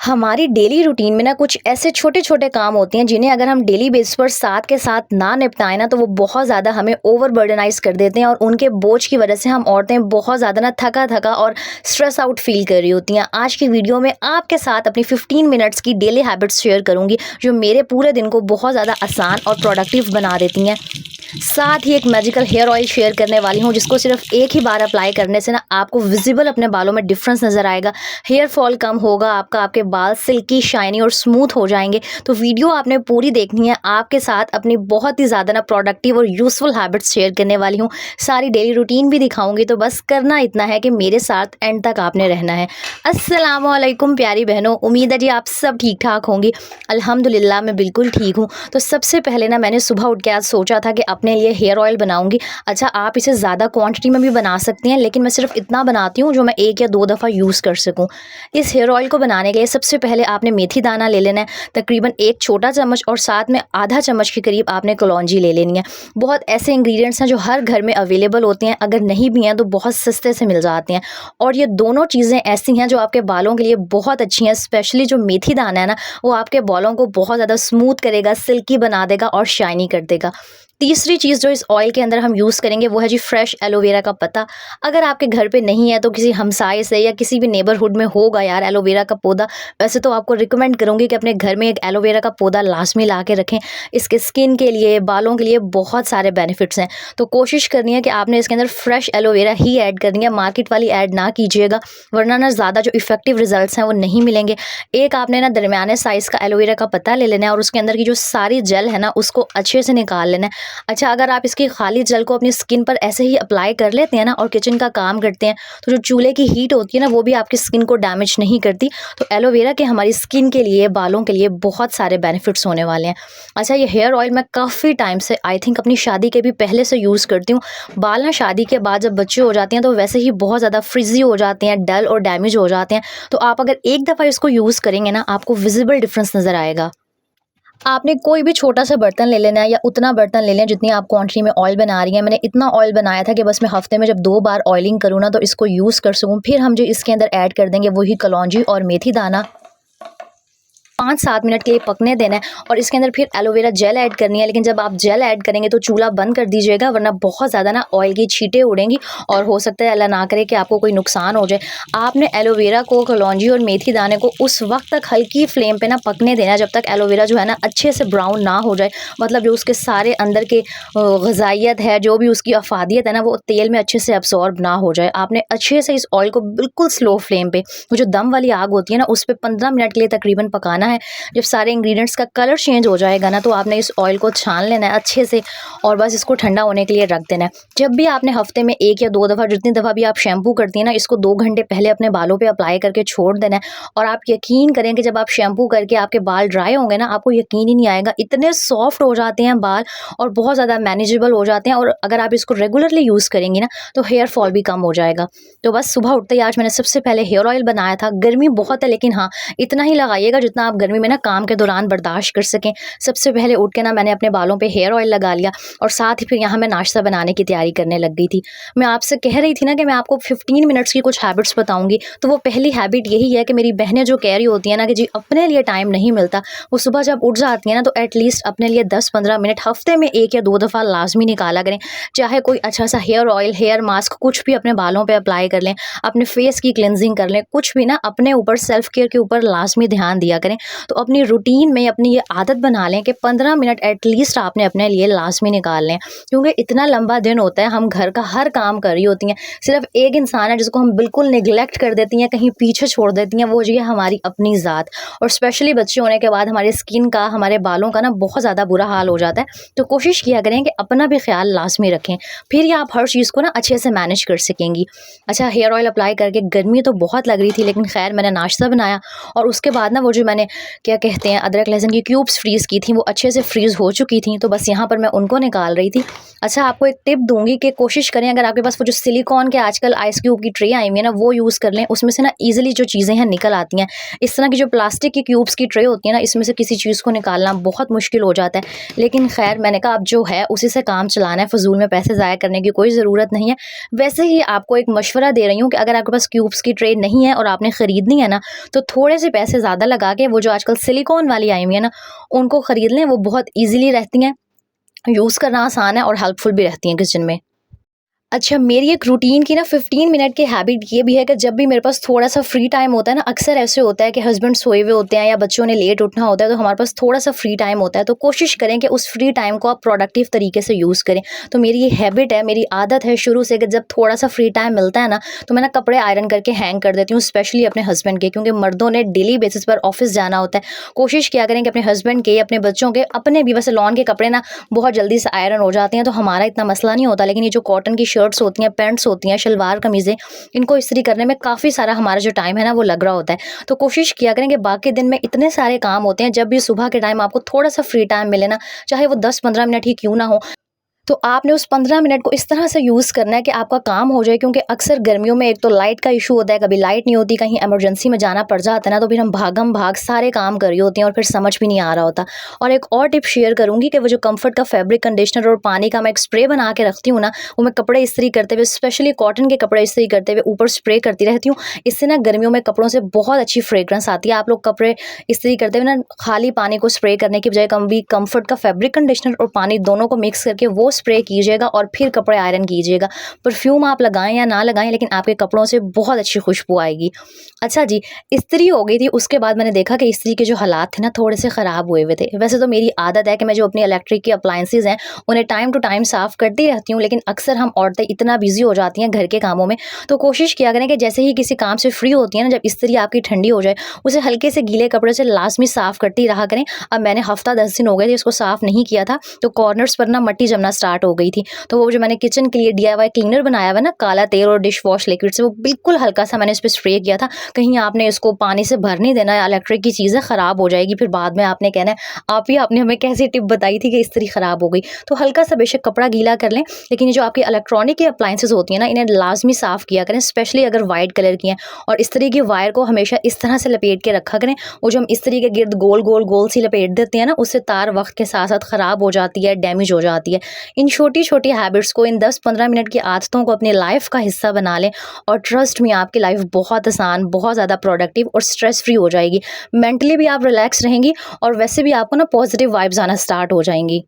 हमारी daily routine में ना कुछ ऐसे छोटे-छोटे काम होते हैं जिन्हें अगर हम डेली बेसिस पर साथ के साथ ना निपटाएँ ना तो वो बहुत ज़्यादा हमें ओवरबर्डनाइज़ कर देते हैं और उनके बोझ की वजह से हम औरतें बहुत ज़्यादा ना थका-थका और स्ट्रेस आउट फ़ील कर रही होती हैं। आज की वीडियो में आपके साथ अपनी 15 मिनट्स की डेली हैबिट्स शेयर करूँगी जो मेरे पूरे दिन को बहुत ज़्यादा आसान और प्रोडक्टिव बना देती हैं। साथ ही एक मैजिकल हेयर ऑयल शेयर करने वाली हूँ जिसको सिर्फ एक ही बार अप्लाई करने से ना आपको विजिबल अपने बालों में डिफरेंस नज़र आएगा। हेयर फॉल कम होगा आपका, आपके बाल सिल्की, शाइनी और स्मूथ हो जाएंगे। तो वीडियो आपने पूरी देखनी है। आपके साथ अपनी बहुत ही ज़्यादा ना प्रोडक्टिव और यूज़फुल हैबिट्स शेयर करने वाली हूँ। सारी डेली रूटीन भी दिखाऊंगी। तो बस करना इतना है कि मेरे साथ एंड तक आपने रहना है। अस्सलाम वालेकुम प्यारी बहनों, उम्मीद है जी आप सब ठीक ठाक होंगी। अल्हम्दुलिल्लाह मैं बिल्कुल ठीक हूँ। तो सबसे पहले ना मैंने सुबह उठ के आज सोचा था कि अपने लिए हेयर ऑयल बनाऊंगी। अच्छा, आप इसे ज़्यादा क्वांटिटी में भी बना सकती हैं, लेकिन मैं सिर्फ इतना बनाती हूँ जो मैं 1 या 2 दफ़ा यूज़ कर सकूँ। इस हेयर ऑयल को बनाने के लिए सबसे पहले आपने मेथी दाना ले लेना है, तकरीबन 1 छोटा चम्मच, और साथ में आधा चम्मच के करीब आपने कलौंजी ले लेनी है। बहुत ऐसे इंग्रेडिएंट्स हैं जो हर घर में अवेलेबल होते हैं, अगर नहीं भी हैं तो बहुत सस्ते से मिल जाते हैं। और ये दोनों चीज़ें ऐसी हैं जो आपके बालों के लिए बहुत अच्छी हैं। स्पेशली जो मेथी दाना है ना, वो आपके बालों को बहुत ज़्यादा स्मूथ करेगा, सिल्की बना देगा और शाइनी कर देगा। तीसरी चीज़ जो इस ऑयल के अंदर हम यूज़ करेंगे वो है जी फ्रेश एलोवेरा का पत्ता। अगर आपके घर पे नहीं है तो किसी हमसाये से या किसी भी नेबरहुड में होगा यार एलोवेरा का पौधा। वैसे तो आपको रिकमेंड करूँगी कि अपने घर में एक एलोवेरा का पौधा लाज़मी ला के रखें। इसके स्किन के लिए, बालों के लिए बहुत सारे बेनिफिट्स हैं। तो कोशिश करनी है कि आपने इसके अंदर फ्रेश एलोवेरा ही ऐड करनी है, मार्केट वाली ऐड ना कीजिएगा, वरना ना ज़्यादा जो इफ़ेक्टिव रिजल्ट्स हैं वो नहीं मिलेंगे। एक आपने ना दरमियाने साइज़ का एलोवेरा का पत्ता ले लेना है और उसके अंदर की जो सारी जेल है ना उसको अच्छे से निकाल लेना है। अच्छा, अगर आप इसकी खाली जेल को अपनी स्किन पर ऐसे ही अप्लाई कर लेते हैं ना और किचन का काम करते हैं तो जो चूल्हे की हीट होती है ना वो भी आपकी स्किन को डैमेज नहीं करती। तो एलोवेरा के हमारी स्किन के लिए, बालों के लिए बहुत सारे बेनिफिट्स होने वाले हैं। अच्छा, ये हेयर ऑयल मैं काफ़ी टाइम से, आई थिंक अपनी शादी के भी पहले से यूज़ करती हूँ। बाल ना शादी के बाद जब बच्चे हो जाते हैं तो वैसे ही बहुत ज़्यादा फ्रिजी हो जाते हैं, डल और डैमेज हो जाते हैं। तो आप अगर एक दफ़ा इसको यूज़ करेंगे ना आपको विजिबल डिफरेंस नज़र आएगा। आपने कोई भी छोटा-सा बर्तन ले लेना है या उतना बर्तन ले लें जितनी आप क्वांटिटी में ऑयल बना रही हैं। मैंने इतना ऑयल बनाया था कि बस मैं हफ्ते में जब 2 बार ऑयलिंग करूँ ना तो इसको यूज़ कर सकूँ। फिर हम जो इसके अंदर ऐड कर देंगे वही कलौंजी और मेथी दाना, 5-7 मिनट के लिए पकने देना है और इसके अंदर फिर एलोवेरा जेल ऐड करनी है। लेकिन जब आप जेल ऐड करेंगे तो चूल्हा बंद कर दीजिएगा, वरना बहुत ज़्यादा ना ऑयल की छींटें उड़ेंगी और हो सकता है अल्लाह ना करे कि आपको कोई नुकसान हो जाए। आपने एलोवेरा को, कलौंजी और मेथी दाने को उस वक्त तक हल्की फ्लेम पे ना पकने देना है जब तक एलोवेरा जो है ना अच्छे से ब्राउन ना हो जाए। मतलब जो उसके सारे अंदर के ग़िज़ाइयत है, जो भी उसकी अफ़ादियत है ना, वो तेल में अच्छे से अब्सॉर्ब ना हो जाए। आपने अच्छे से इस ऑयल को बिल्कुल स्लो फ्लेम पे, वो जो दम वाली आग होती है ना, उस पे 15 मिनट के लिए तकरीबन पकाना है। जब सारे इंग्रेडिएंट्स का कलर चेंज हो जाएगा ना तो आपने इस ऑयल को छान लेना है अच्छे से और बस इसको ठंडा होने के लिए रख देना है। जब भी आपने हफ्ते में 1 या 2 दफ़ा, जितनी दफ़ा भी आप शैम्पू करती हैं ना, इसको 2 घंटे पहले अपने बालों पे अप्लाई करके छोड़ देना है। और आप यकीन करें कि जब आप शैम्पू करके आपके बाल ड्राई होंगे ना, आपको यकीन ही नहीं आएगा, इतने सॉफ्ट हो जाते हैं बाल और बहुत ज़्यादा मैनेजेबल हो जाते हैं। और अगर आप इसको रेगुलरली यूज़ करेंगी ना तो हेयर फॉल भी कम हो जाएगा। तो बस सुबह उठते ही आज मैंने सबसे पहले हेयर ऑयल बनाया था। गर्मी बहुत है लेकिन हाँ, इतना ही लगाइएगा जितना आप गर्मी में ना काम के दौरान बर्दाश्त कर सकें। सबसे पहले उठ के ना मैंने अपने बालों पे हेयर ऑयल लगा लिया और साथ ही फिर यहाँ मैं नाश्ता बनाने की तैयारी करने लग गई थी। मैं आपसे कह रही थी ना कि मैं आपको 15 मिनट्स की कुछ हैबिट्स बताऊंगी। तो वो पहली हैबिट यही है कि मेरी बहनें जो कह रही होती हैं ना कि जी अपने लिए टाइम नहीं मिलता, वो सुबह जब उठ जाती हैं ना तो एटलीस्ट अपने लिए 10-15 मिनट हफ्ते में 1 या 2 दफ़ा लाजमी निकाला करें। चाहे कोई अच्छा सा हेयर ऑयल, हेयर मास्क कुछ भी अपने बालों पर अप्लाई कर लें, अपने फेस की क्लिनजिंग कर लें, कुछ भी ना अपने ऊपर सेल्फ केयर के ऊपर लाजमी ध्यान दिया करें। तो अपनी रूटीन में अपनी ये आदत बना लें कि 15 मिनट एटलीस्ट आपने अपने लिए लाजमी निकाल लें, क्योंकि इतना लंबा दिन होता है, हम घर का हर काम कर रही होती हैं, सिर्फ एक इंसान है जिसको हम बिल्कुल निगलेक्ट कर देती हैं, कहीं पीछे छोड़ देती हैं, वो जी है हमारी अपनी ज़ात। और स्पेशली बच्चे होने के बाद हमारी स्किन का, हमारे बालों का ना बहुत ज़्यादा बुरा हाल हो जाता है। तो कोशिश किया करें कि अपना भी ख्याल लाजमी रखें, फिर ये आप हर चीज़ को ना अच्छे से मैनेज कर सकेंगी। अच्छा, हेयर ऑयल अप्लाई करके गर्मी तो बहुत लग रही थी, लेकिन खैर मैंने नाश्ता बनाया और उसके बाद ना वो जो मैंने क्या कहते हैं, अदरक लहसुन की क्यूब्स फ्रीज़ की थी, वो अच्छे से फ्रीज़ हो चुकी थी, तो बस यहाँ पर मैं उनको निकाल रही थी। अच्छा, आपको एक टिप दूँगी कि कोशिश करें, अगर आपके पास वो जो सिलिकॉन के आजकल आइस क्यूब की ट्रे आई हुई है ना, वो यूज़ कर लें, उसमें से ना ईज़िली जो चीज़ें हैं निकल आती हैं। इस तरह की जो प्लास्टिक की क्यूब्स की ट्रे होती है ना, इसमें से किसी चीज़ को निकालना बहुत मुश्किल हो जाता है। लेकिन खैर, मैंने कहा अब जो है उसी से काम चलाना है, फ़िज़ूल में पैसे ज़ाया करने की कोई ज़रूरत नहीं है। वैसे ही आपको एक मशवरा दे रही हूँ कि अगर आपके पास क्यूब्स की ट्रे नहीं है और आपने खरीदनी है ना, तो थोड़े से पैसे ज़्यादा लगा के वो जो आजकल सिलिकॉन वाली आई हुई है ना, उनको खरीद लें। वो बहुत ईज़िली रहती हैं, यूज़ करना आसान है और हेल्पफुल भी रहती हैं किचन में। अच्छा, मेरी एक रूटीन की ना 15 मिनट की हैबिट ये भी है कि जब भी मेरे पास थोड़ा-सा फ्री टाइम होता है ना, अक्सर ऐसे होता है कि हस्बैंड सोए हुए होते हैं या बच्चों ने लेट उठना होता है, तो हमारे पास थोड़ा-सा फ्री टाइम होता है, तो कोशिश करें कि उस फ्री टाइम को आप प्रोडक्टिव तरीके से यूज़ करें। तो मेरी ये हैबिट है, मेरी आदत है शुरू से कि जब थोड़ा-सा फ्री टाइम मिलता है ना, तो मैं ना कपड़े आयरन करके हैंग कर देती हूँ, स्पेशली अपने हस्बैंड के, क्योंकि मर्दों ने डेली बेसिस पर ऑफ़िस जाना होता है। कोशिश किया करें कि अपने हस्बैंड के, अपने बच्चों के, अपने भी, वैसे लॉन के कपड़े ना बहुत जल्दी से आयरन हो जाते हैं, तो हमारा इतना मसला नहीं होता, लेकिन ये जो कॉटन की शर्ट्स होती हैं, पैंट्स होती हैं, शलवार कमीज़ें, इनको इस्त्री करने में काफ़ी सारा हमारा जो टाइम है ना वो लग रहा होता है। तो कोशिश किया करें कि बाकी दिन में इतने सारे काम होते हैं, जब भी सुबह के टाइम आपको थोड़ा-सा फ्री टाइम मिले ना, चाहे वो 10-15 मिनट ही क्यों ना हो, तो आपने उस 15 मिनट को इस तरह से यूज़ करना है कि आपका काम हो जाए, क्योंकि अक्सर गर्मियों में एक तो लाइट का इशू होता है, कभी लाइट नहीं होती, कहीं इमरजेंसी में जाना पड़ जाता है ना, तो फिर हम भागम-भाग सारे काम कर रही होती हैं और फिर समझ भी नहीं आ रहा होता। और एक और टिप शेयर करूँगी कि वो जो कम्फर्ट का फैब्रिक कंडीशनर और पानी का मैं एक स्प्रे बना के रखती हूँ ना, वो मैं कपड़े इस्त्री करते हुए, स्पेशली कॉटन के कपड़े इस्त्री करते हुए ऊपर स्प्रे करती रहती हूँ। इससे ना गर्मियों में कपड़ों से बहुत अच्छी फ्रेग्रेंस आती है। आप लोग कपड़े इस्त्री करते हुए ना खाली पानी को स्प्रे करने की बजाय कभी कम्फर्ट का फैब्रिक कंडीशनर और पानी दोनों को मिक्स करके वो स्प्रे कीजिएगा और फिर कपड़े आयरन कीजिएगा। परफ्यूम आप लगाएँ या ना लगाएँ, लेकिन आपके कपड़ों से बहुत अच्छी खुशबू आएगी। अच्छा जी, इस्त्री हो गई थी, उसके बाद मैंने देखा कि इस्त्री के जो हालात थे ना थोड़े से ख़राब हुए हुए थे। वैसे तो मेरी आदत है कि मैं जो अपनी इलेक्ट्रिक की अप्लायंसेज़ हैं, उन्हें टाइम टू टाइम साफ़ करती रहती हूँ, लेकिन अक्सर हम औरतें इतना बिज़ी हो जाती हैं घर के कामों में, तो कोशिश किया करें कि जैसे ही किसी काम से फ्री होती हैं ना, जब इस्त्री आपकी ठंडी हो जाए, उसे हल्के से गीले कपड़े से लाज़मी साफ़ करती रहा करें। अब मैंने हफ़्ता 10 दिन हो गए थे इसको साफ़ नहीं किया था, तो कॉर्नर्स पर ना मट्टी जमना स्टार्ट हो गई थी। तो वो जो मैंने किचन के लिए डीआईवाई क्लीनर बनाया हुआ है ना, काला तेल और डिश वॉश लिक्विड से, वो बिल्कुल हल्का-सा मैंने इस पे स्प्रे किया था। कहीं आपने इसको पानी से भर नहीं देना, इलेक्ट्रिक की चीज़ें ख़राब हो जाएगी, फिर बाद में आपने कहना है आप ही आपने हमें कैसी टिप बताई थी कि इस्त्री ख़राब हो गई। तो हल्का-सा बेशक कपड़ा गीला कर लें, लेकिन ये जो आपकी इलेक्ट्रॉनिक की अप्लायंसेज़ होती हैं ना, इन्हें लाज़मी साफ़ किया करें, स्पेशली अगर व्हाइट कलर की हैं। और इस्त्री की वायर को हमेशा इस तरह से लपेट के रखा करें, वो जो हम इस्त्री के गिर्द गोल सी लपेट देते हैं ना, उससे तार वक़्त के साथ-साथ ख़राब हो जाती है, डैमेज हो जाती है। इन छोटी-छोटी हैबिट्स को, इन 10-15 मिनट की आदतों को अपनी लाइफ का हिस्सा बना लें, और ट्रस्ट मी, आपकी लाइफ बहुत आसान, बहुत ज़्यादा प्रोडक्टिव और स्ट्रेस फ्री हो जाएगी। मेंटली भी आप रिलैक्स रहेंगी और वैसे भी आपको ना पॉजिटिव वाइब्स आना स्टार्ट हो जाएंगी।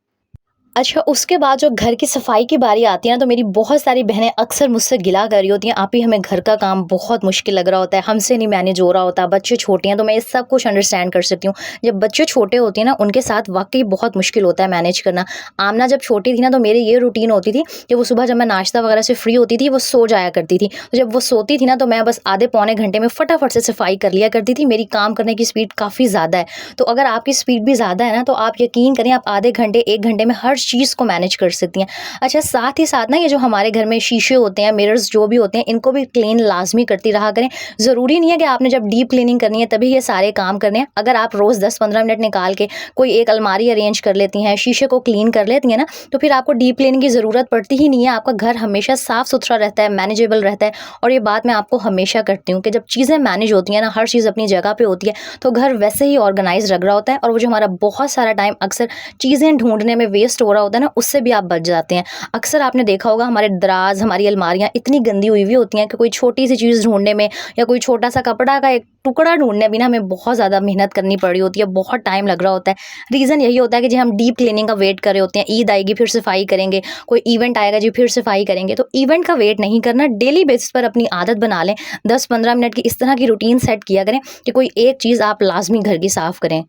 अच्छा, उसके बाद जो घर की सफाई की बारी आती है ना, तो मेरी बहुत सारी बहनें अक्सर मुझसे गिला कर रही होती हैं, आप ही हमें घर का काम बहुत मुश्किल लग रहा होता है, हमसे नहीं मैनेज हो रहा होता, बच्चे छोटे हैं। तो मैं ये सब कुछ अंडरस्टैंड कर सकती हूँ। जब बच्चे छोटे होते हैं ना, उनके साथ वाक़ई बहुत मुश्किल होता है मैनेज करना। आमना जब छोटी थी ना, तो मेरी ये रूटीन होती थी कि वो सुबह जब मैं नाश्ता वगैरह से फ्री होती थी, वो सो जाया करती थी। तो जब वो सोती थी ना, तो मैं बस आधे पौने घंटे में फटाफट से सफाई कर लिया करती थी। मेरी काम करने की स्पीड काफ़ी ज़्यादा है। तो अगर आपकी स्पीड भी ज़्यादा है ना, तो आप यकीन करें, आप आधे घंटे, 1 घंटे में हर चीज़ को मैनेज कर सकती हैं। अच्छा, साथ ही साथ ना, ये जो हमारे घर में शीशे होते हैं, मिरर्स जो भी होते हैं, इनको भी क्लीन लाज़मी करती रहा करें। ज़रूरी नहीं है कि आपने जब डीप क्लीनिंग करनी है तभी ये सारे काम करने हैं। अगर आप रोज़ 10-15 मिनट निकाल के कोई एक अलमारी अरेंज कर लेती हैं, शीशे को क्लीन कर लेती हैं ना, तो फिर आपको डीप क्लीनिंग की ज़रूरत पड़ती ही नहीं है। आपका घर हमेशा साफ़-सुथरा रहता है, मैनेजेबल रहता है। और ये बात मैं आपको हमेशा करती हूँ कि जब चीज़ें मैनेज होती हैं ना, हर चीज़ अपनी जगह पे होती है, तो घर वैसे ही ऑर्गेनाइज़ लग रहा होता है, और वो जो हमारा बहुत सारा टाइम अक्सर चीज़ें ढूँढने में वेस्ट हो रहा होता है ना, उससे भी आप बच जाते हैं। अक्सर आपने देखा होगा, हमारे दराज, हमारी अलमारियाँ इतनी गंदी हुई होती हैं कि कोई छोटी सी चीज़ ढूँढने में या कोई छोटा सा कपड़ा का एक टुकड़ा ढूँढने में भी ना हमें बहुत ज़्यादा मेहनत करनी पड़ी होती है, बहुत टाइम लग रहा होता है। रीज़न यही होता है कि जी हम डीप क्लीनिंग का वेट कर रहे होते हैं, ईद आएगी फिर सफाई करेंगे, कोई इवेंट आएगा जी फिर सफाई करेंगे। तो इवेंट का वेट नहीं करना, डेली बेसिस पर अपनी आदत बना लें। 10-15 मिनट की इस तरह की रूटीन सेट किया करें कि कोई एक चीज़ आप लाज़मी घर की साफ़ करें।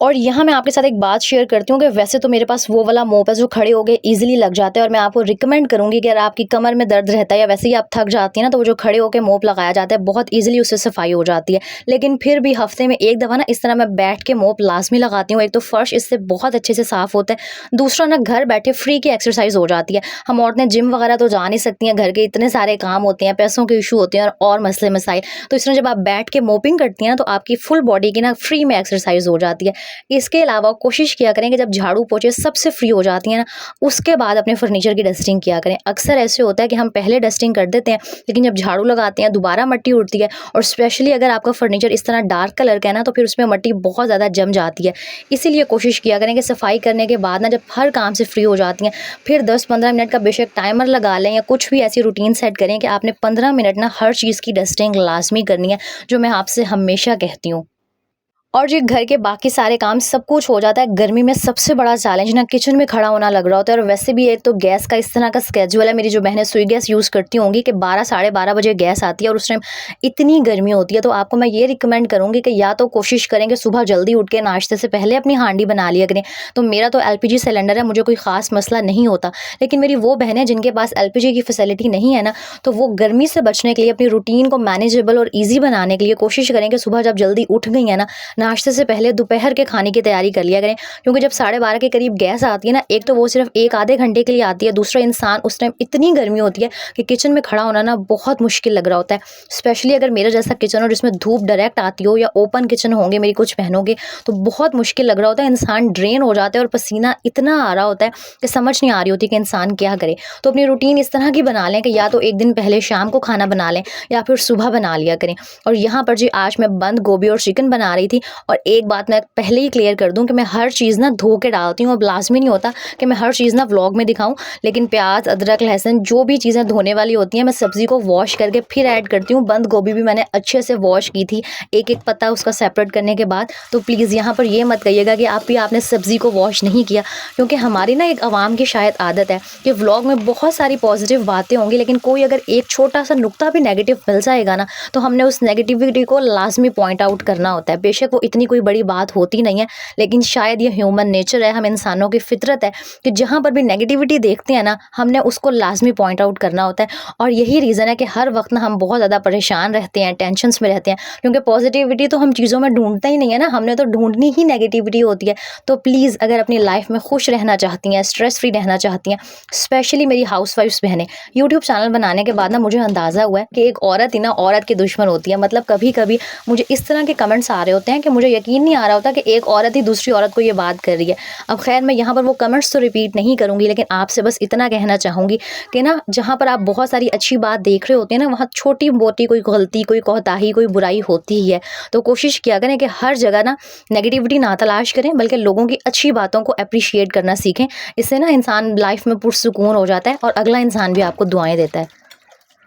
और यहाँ मैं आपके साथ एक बात शेयर करती हूँ कि वैसे तो मेरे पास वो वाला मोप है जो खड़े हो गए ईजिली लग जाता है, और मैं आपको रिकमेंड करूँगी कि अगर आपकी कमर में दर्द रहता है या वैसे ही आप थक जाती हैं ना, तो वो जो खड़े होकर मोप लगाया जाता है बहुत ईजिली उससे सफाई हो जाती है। लेकिन फिर भी हफ्ते में एक दफ़ा ना इस तरह मैं बैठ के मोप लाजमी लगाती हूँ। एक तो फर्श इससे बहुत अच्छे से साफ़ होता है, दूसरा ना घर बैठे फ्री की एक्सरसाइज हो जाती है। हम औरतें जिम वगैरह तो जा नहीं सकती हैं, घर के इतने सारे काम होते हैं, पैसों के इशू होते हैं और मसले मसाइल। तो इस तरह जब आप बैठ के मोपिंग करती हैं ना, तो आपकी फुल बॉडी की ना फ्री में एक्सरसाइज हो जाती है। इसके अलावा कोशिश किया करें कि जब झाड़ू पोछे सबसे फ्री हो जाती हैं ना, उसके बाद अपने फर्नीचर की डस्टिंग किया करें। अक्सर ऐसे होता है कि हम पहले डस्टिंग कर देते हैं, लेकिन जब झाड़ू लगाते हैं दोबारा मट्टी उड़ती है, और स्पेशली अगर आपका फर्नीचर इस तरह डार्क कलर का है ना, तो फिर उसमें मट्टी बहुत ज़्यादा जम जाती है। इसीलिए कोशिश किया करें कि सफाई करने के बाद ना, जब हर काम से फ्री हो जाती हैं, फिर 10-15 मिनट का बेशक टाइमर लगा लें या कुछ भी ऐसी रूटीन सेट करें कि आपने 15 मिनट ना हर चीज़ की डस्टिंग लाजमी करनी है, जो मैं आपसे हमेशा कहती हूँ। और जो घर के बाकी सारे काम सब कुछ हो जाता है। गर्मी में सबसे बड़ा चैलेंज ना किचन में खड़ा होना लग रहा होता है, और वैसे भी एक तो गैस का इस तरह का स्केड्यूल है। मेरी जो बहनें सुई गैस यूज़ करती होंगी कि 12 साढ़े 12 बजे गैस आती है, और उस टाइम इतनी गर्मी होती है। तो आपको मैं ये रिकमेंड करूँगी कि या तो कोशिश करें कि सुबह जल्दी उठ के नाश्ते से पहले अपनी हांडी बना लिया करें। तो मेरा तो एलपीजी सिलेंडर है, मुझे कोई ख़ास मसला नहीं होता। लेकिन मेरी वो बहनें जिनके पास एलपीजी की फैसिलिटी नहीं है ना, तो वो गर्मी से बचने के लिए अपनी रूटीन को मैनेजेबल और ईजी बनाने के लिए कोशिश करें कि सुबह जब जल्दी उठ गई है ना, नाश्ते से पहले दोपहर के खाने की तैयारी कर लिया करें। क्योंकि जब 12:30 के करीब गैस आती है ना, एक तो वो सिर्फ एक आधे घंटे के लिए आती है, दूसरा इंसान उस टाइम इतनी गर्मी होती है कि किचन में खड़ा होना ना बहुत मुश्किल लग रहा होता है। स्पेशली अगर मेरा जैसा किचन हो जिसमें धूप डायरेक्ट आती हो, या ओपन किचन होंगे मेरी कुछ बहनों के, तो बहुत मुश्किल लग रहा होता है। इंसान ड्रेन हो जाता है और पसीना इतना आ रहा होता है कि समझ नहीं आ रही होती कि इंसान क्या करे। तो अपनी रूटीन इस तरह की बना लें कि या तो एक दिन पहले शाम को खाना बना लें, या फिर सुबह बना लिया करें। और यहाँ पर जी आज मैं बंद गोभी और चिकन बना रही थी, और एक बात मैं पहले ही क्लियर कर दूं कि मैं हर चीज़ ना धो के डालती हूँ। अब लाजमी नहीं होता कि मैं हर चीज़ ना व्लॉग में दिखाऊं, लेकिन प्याज अदरक लहसुन जो भी चीज़ें धोने वाली होती हैं, मैं सब्ज़ी को वॉश करके फिर ऐड करती हूँ। बंद गोभी भी मैंने अच्छे से वॉश की थी, एक एक पत्ता उसका सेपरेट करने के बाद। तो प्लीज़ यहाँ पर ये मत कहिएगा कि आपने सब्ज़ी को वॉश नहीं किया, क्योंकि हमारी ना एक आवाम की शायद आदत है कि व्लॉग में बहुत सारी पॉजिटिव बातें होंगी, लेकिन कोई अगर एक छोटा सा नुक्ता भी नेगेटिव मिल जाएगा ना, तो हमने उस नेगेटिविटी को लाजमी पॉइंट आउट करना होता है। बेशक वो इतनी कोई बड़ी बात होती नहीं है, लेकिन शायद ये ह्यूमन नेचर है, हम इंसानों की फितरत है कि जहाँ पर भी नेगेटिविटी देखते हैं ना, हमने उसको लाजमी पॉइंट आउट करना होता है। और यही रीज़न है कि हर वक्त ना हम बहुत ज़्यादा परेशान रहते हैं, टेंशन्स में रहते हैं, क्योंकि पॉजिटिविटी तो हम चीज़ों में ढूंढते ही नहीं है ना, हमने तो ढूंढनी ही नेगेटिविटी होती है। तो प्लीज़ अगर अपनी लाइफ में खुश रहना चाहती हैं, स्ट्रेस फ्री रहना चाहती हैं, स्पेशली मेरी हाउसवाइफ्स बहनें, यूट्यूब चैनल बनाने के बाद ना मुझे अंदाज़ा हुआ है कि एक औरत ही ना औरत की दुश्मन होती है। मतलब कभी कभी मुझे इस तरह के कमेंट्स आ रहे होते हैं कि मुझे यकीन नहीं आ रहा होता कि एक औरत ही दूसरी औरत को ये बात कर रही है। अब खैर मैं यहाँ पर वो कमेंट्स तो रिपीट नहीं करूँगी, लेकिन आपसे बस इतना कहना चाहूँगी कि ना जहाँ पर आप बहुत सारी अच्छी बात देख रहे होते हैं ना, वहाँ छोटी मोटी कोई गलती, कोई कोताही, कोई बुराई होती ही है। तो कोशिश किया करें कि हर जगह ना नेगेटिविटी ना तलाश करें, बल्कि लोगों की अच्छी बातों को अप्रिशिएट करना सीखें। इससे ना इंसान लाइफ में पुरसुकून हो जाता है, और अगला इंसान भी आपको दुआएं देता है।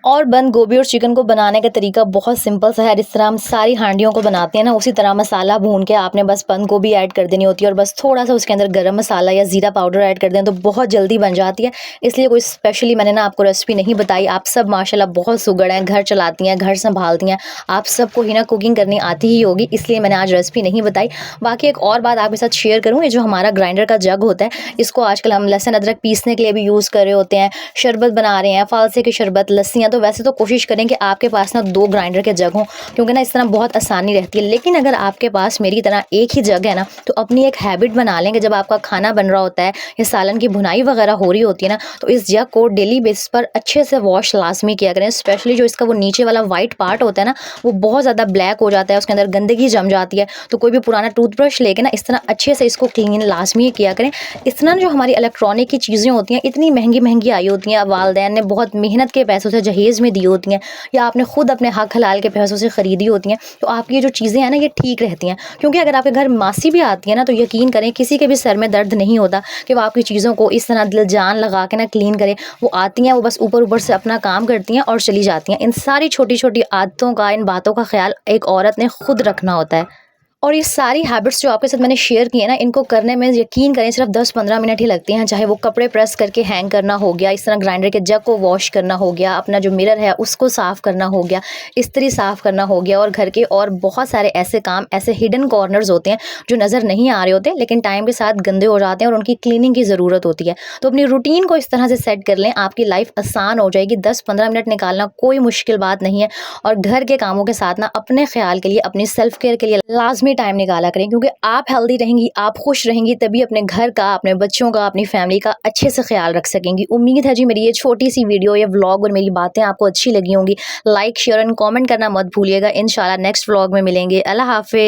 और बंद गोभी और चिकन को बनाने का तरीका बहुत सिंपल सा है। जिस तरह हम सारी हांडियों को बनाते हैं ना, उसी तरह मसाला भून के आपने बस बंद गोभी ऐड कर देनी होती है, और बस थोड़ा सा उसके अंदर गरम मसाला या ज़ीरा पाउडर ऐड कर दें तो बहुत जल्दी बन जाती है। इसलिए कोई स्पेशली मैंने ना आपको रेसिपी नहीं बताई। आप सब माशाल्लाह बहुत सुगड़ हैं, घर चलाती हैं, घर संभालती हैं, आप सबको ही ना कुकिंग करनी आती ही होगी, इसलिए मैंने आज रेसिपी नहीं बताई। बाकी एक और बात आपके साथ शेयर करूँ, ये जो हमारा ग्राइंडर का जग होता है, इसको आजकल हम लहसुन अदरक पीसने के लिए भी यूज़ कर रहे होते हैं, शरबत बना रहे हैं, फालसे की शरबत, लस्सियाँ। तो वैसे तो कोशिश करें कि आपके पास ना 2 ग्राइंडर के जग हों, क्योंकि ना इस तरह बहुत आसानी रहती है। लेकिन अगर आपके पास मेरी तरह एक ही जग है ना, तो अपनी एक हैबिट बना लेंगे, जब आपका खाना बन रहा होता है या सालन की भुनाई वगैरह हो रही होती है ना, तो इस जग को डेली बेसिस पर अच्छे से वॉश लाजमी किया करें। स्पेशली जो इसका वो नीचे वाला वाइट पार्ट होता है ना, वो बहुत ज़्यादा ब्लैक हो जाता है, उसके अंदर गंदगी जम जाती है। तो कोई भी पुराना टूथब्रश लेके ना इस तरह अच्छे से इसको क्लीन लाजमी किया करें। इस तरह जो हमारी इलेक्ट्रॉनिक की चीज़ें होती हैं, इतनी महंगी महंगी आई होती हैं, वालदैन ने बहुत मेहनत के पैसों से जहेज़ में दी होती हैं, या आपने खुद अपने हक हलाल के पैसों से ख़रीदी होती हैं, तो आपकी ये जो चीज़ें हैं ना, ये ठीक रहती हैं। क्योंकि अगर आपके घर मासी भी आती है ना, तो यकीन करें किसी के भी सर में दर्द नहीं होता कि वो आपकी चीज़ों को इस तरह दिल जान लगा के ना क्लीन करें। वो आती हैं, वो बस ऊपर ऊपर से अपना काम करती हैं और चली जाती हैं। इन सारी छोटी छोटी आदतों का, इन बातों का ख्याल एक औरत ने खुद रखना होता है। और ये सारी हैबिट्स जो आपके साथ मैंने शेयर की है ना, इनको करने में यकीन करें सिर्फ 10-15 मिनट ही लगते हैं। चाहे वो कपड़े प्रेस करके हैंग करना हो गया, इस तरह ग्राइंडर के जग को वॉश करना हो गया, अपना जो मिरर है उसको साफ़ करना हो गया, इस्त्री साफ़ करना हो गया, और घर के और बहुत सारे ऐसे काम, ऐसे हिडन कॉर्नर्स होते हैं जो नज़र नहीं आ रहे होते, लेकिन टाइम के साथ गंदे हो जाते हैं और उनकी क्लीनिंग की ज़रूरत होती है। तो अपनी रूटीन को इस तरह से सेट कर लें, आपकी लाइफ आसान हो जाएगी। 10-15 मिनट निकालना कोई मुश्किल बात नहीं है। और घर के कामों के साथ ना अपने ख्याल के लिए, अपनी सेल्फ केयर के लिए लाजमी टाइम निकाला करें, क्योंकि आप हेल्दी रहेंगी, आप खुश रहेंगी, तभी अपने घर का, अपने बच्चों का, अपनी फैमिली का अच्छे से ख्याल रख सकेंगी। उम्मीद है जी मेरी ये छोटी सी वीडियो, ये व्लॉग और मेरी बातें आपको अच्छी लगी होंगी। लाइक, शेयर एंड कमेंट करना मत भूलिएगा। इंशाल्लाह नेक्स्ट व्लॉग में मिलेंगे। अल्लाह हाफिज़।